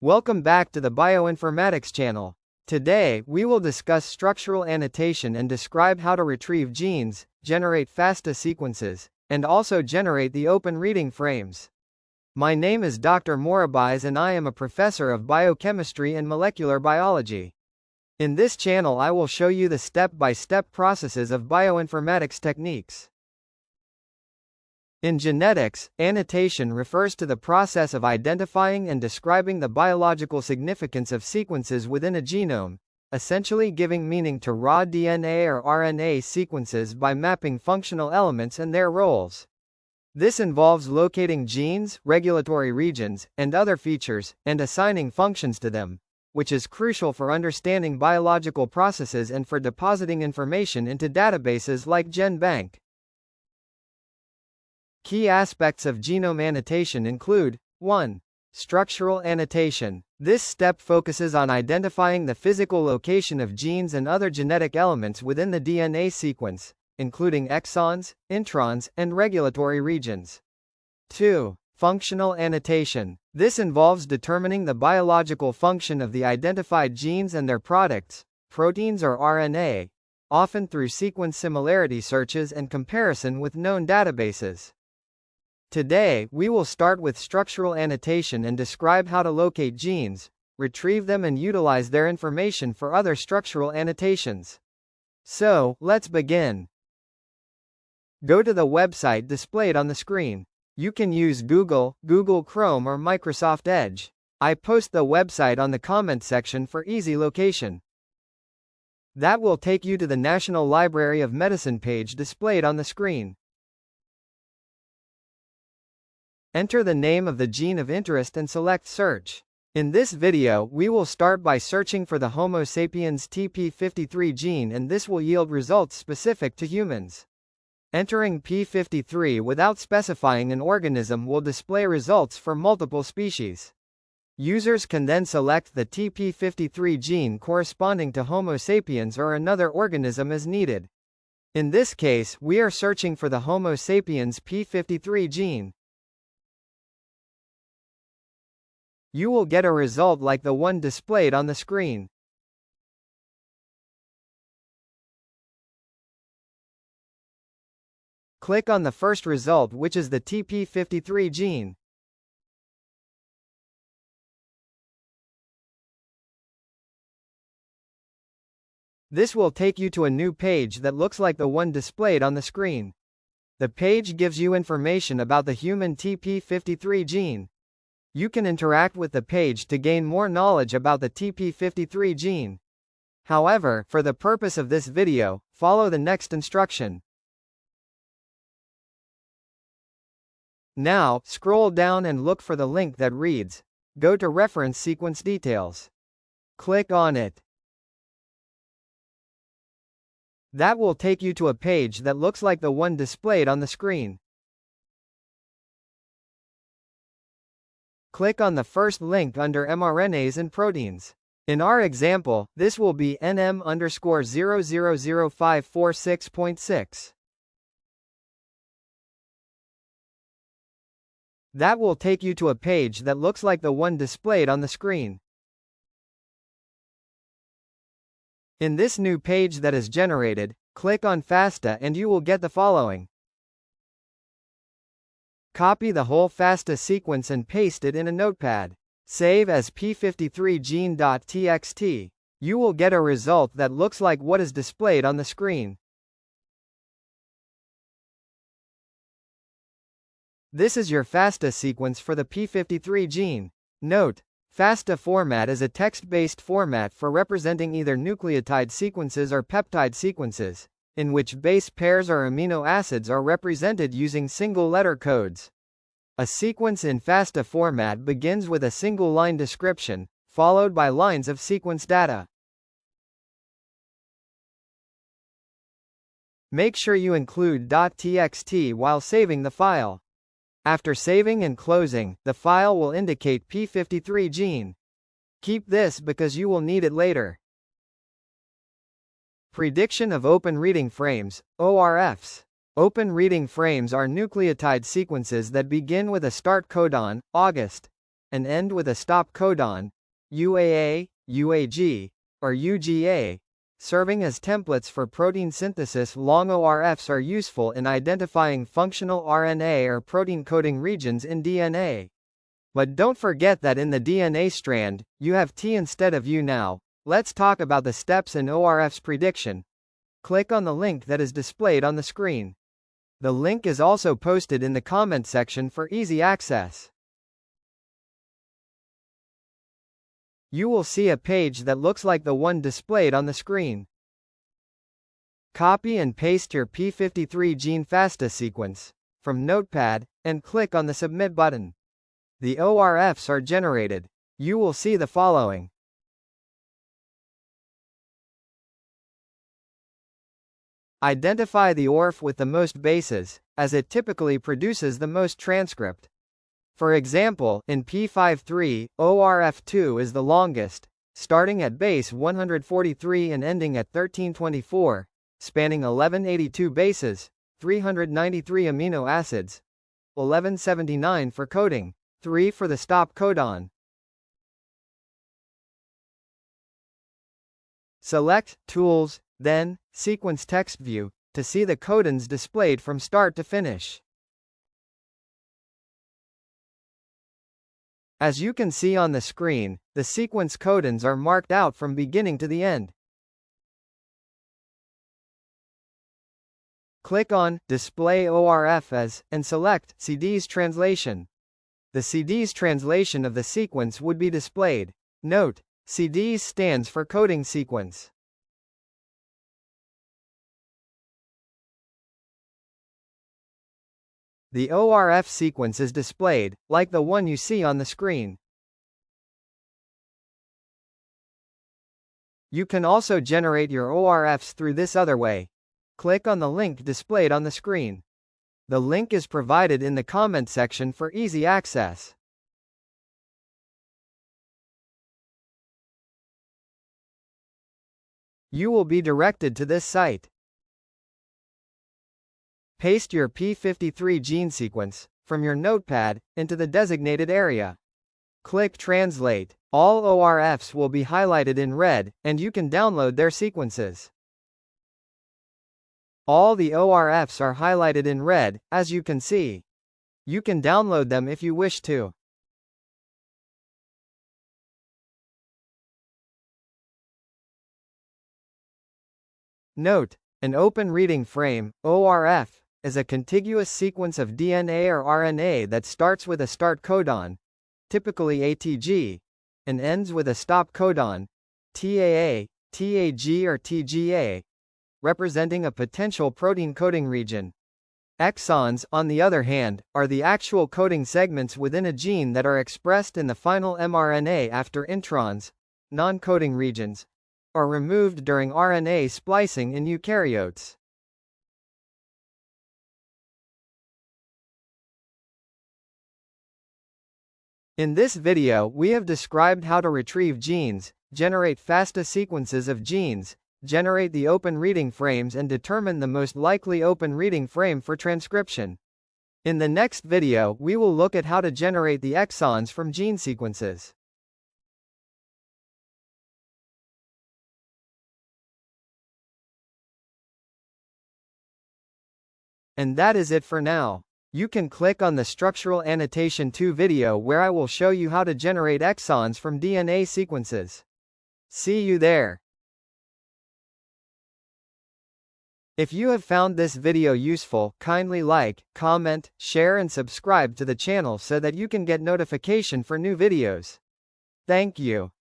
Welcome back to the Bioinformatics channel. Today, we will discuss structural annotation and describe how to retrieve genes, generate FASTA sequences, and also generate the open reading frames. My name is Dr. Morabais and I am a professor of biochemistry and molecular biology. In this channel I will show you the step-by-step processes of bioinformatics techniques. In genetics, annotation refers to the process of identifying and describing the biological significance of sequences within a genome, essentially giving meaning to raw DNA or RNA sequences by mapping functional elements and their roles. This involves locating genes, regulatory regions, and other features, and assigning functions to them, which is crucial for understanding biological processes and for depositing information into databases like GenBank. Key aspects of genome annotation include 1. Structural annotation. This step focuses on identifying the physical location of genes and other genetic elements within the DNA sequence, including exons, introns, and regulatory regions. 2. Functional annotation. This involves determining the biological function of the identified genes and their products, proteins or RNA, often through sequence similarity searches and comparison with known databases. Today, we will start with structural annotation and describe how to locate genes, retrieve them and utilize their information for other structural annotations. So, let's begin. Go to the website displayed on the screen. You can use Google, Google Chrome or Microsoft Edge. I post the website on the comment section for easy location. That will take you to the National Library of Medicine page displayed on the screen. Enter the name of the gene of interest and select Search. In this video, we will start by searching for the Homo sapiens TP53 gene and this will yield results specific to humans. Entering P53 without specifying an organism will display results for multiple species. Users can then select the TP53 gene corresponding to Homo sapiens or another organism as needed. In this case, we are searching for the Homo sapiens P53 gene. You will get a result like the one displayed on the screen. Click on the first result, which is the TP53 gene. This will take you to a new page that looks like the one displayed on the screen. The page gives you information about the human TP53 gene. You can interact with the page to gain more knowledge about the TP53 gene. However, for the purpose of this video, follow the next instruction. Now, scroll down and look for the link that reads, "Go to Reference Sequence Details." Click on it. That will take you to a page that looks like the one displayed on the screen. Click on the first link under mRNAs and proteins. In our example, this will be NM_000546.6. That will take you to a page that looks like the one displayed on the screen. In this new page that is generated, click on FASTA and you will get the following. Copy the whole FASTA sequence and paste it in a notepad. Save as p53gene.txt. You will get a result that looks like what is displayed on the screen. This is your FASTA sequence for the P53 gene. Note: FASTA format is a text-based format for representing either nucleotide sequences or peptide sequences, in which base pairs or amino acids are represented using single-letter codes. A sequence in FASTA format begins with a single-line description, followed by lines of sequence data. Make sure you include .txt while saving the file. After saving and closing, the file will indicate P53 gene. Keep this because you will need it later. Prediction of open reading frames, ORFs. Open reading frames are nucleotide sequences that begin with a start codon, August, and end with a stop codon, UAA, UAG, or UGA, serving as templates for protein synthesis. Long ORFs are useful in identifying functional RNA or protein coding regions in DNA. But don't forget that in the DNA strand, you have T instead of U now. Let's talk about the steps in ORF's prediction. Click on the link that is displayed on the screen. The link is also posted in the comment section for easy access. You will see a page that looks like the one displayed on the screen. Copy and paste your P53 gene FASTA sequence from Notepad, and click on the Submit button. The ORFs are generated. You will see the following. Identify the ORF with the most bases, as it typically produces the most transcript. For example, in P53, ORF2 is the longest, starting at base 143 and ending at 1324, spanning 1182 bases, 393 amino acids, 1179 for coding, 3 for the stop codon. Select Tools, then Sequence Text View, to see the codons displayed from start to finish. As you can see on the screen, the sequence codons are marked out from beginning to the end. Click on Display ORF as, and select CD's translation. The CD's translation of the sequence would be displayed. Note, CD's stands for coding sequence. The ORF sequence is displayed, like the one you see on the screen. You can also generate your ORFs through this other way. Click on the link displayed on the screen. The link is provided in the comment section for easy access. You will be directed to this site. Paste your P53 gene sequence from your notepad into the designated area. Click Translate. All ORFs will be highlighted in red, and you can download their sequences. All the ORFs are highlighted in red, as you can see. You can download them if you wish to. Note: an open reading frame, ORF, is a contiguous sequence of DNA or RNA that starts with a start codon, typically ATG, and ends with a stop codon, TAA, TAG or TGA, representing a potential protein coding region. Exons, on the other hand, are the actual coding segments within a gene that are expressed in the final mRNA after introns, non-coding regions, are removed during RNA splicing in eukaryotes. In this video, we have described how to retrieve genes, generate FASTA sequences of genes, generate the open reading frames and determine the most likely open reading frame for transcription. In the next video, we will look at how to generate the exons from gene sequences. And that is it for now. You can click on the Structural Annotation-2 video where I will show you how to generate exons from DNA sequences. See you there. If you have found this video useful, kindly like, comment, share and subscribe to the channel so that you can get notification for new videos. Thank you.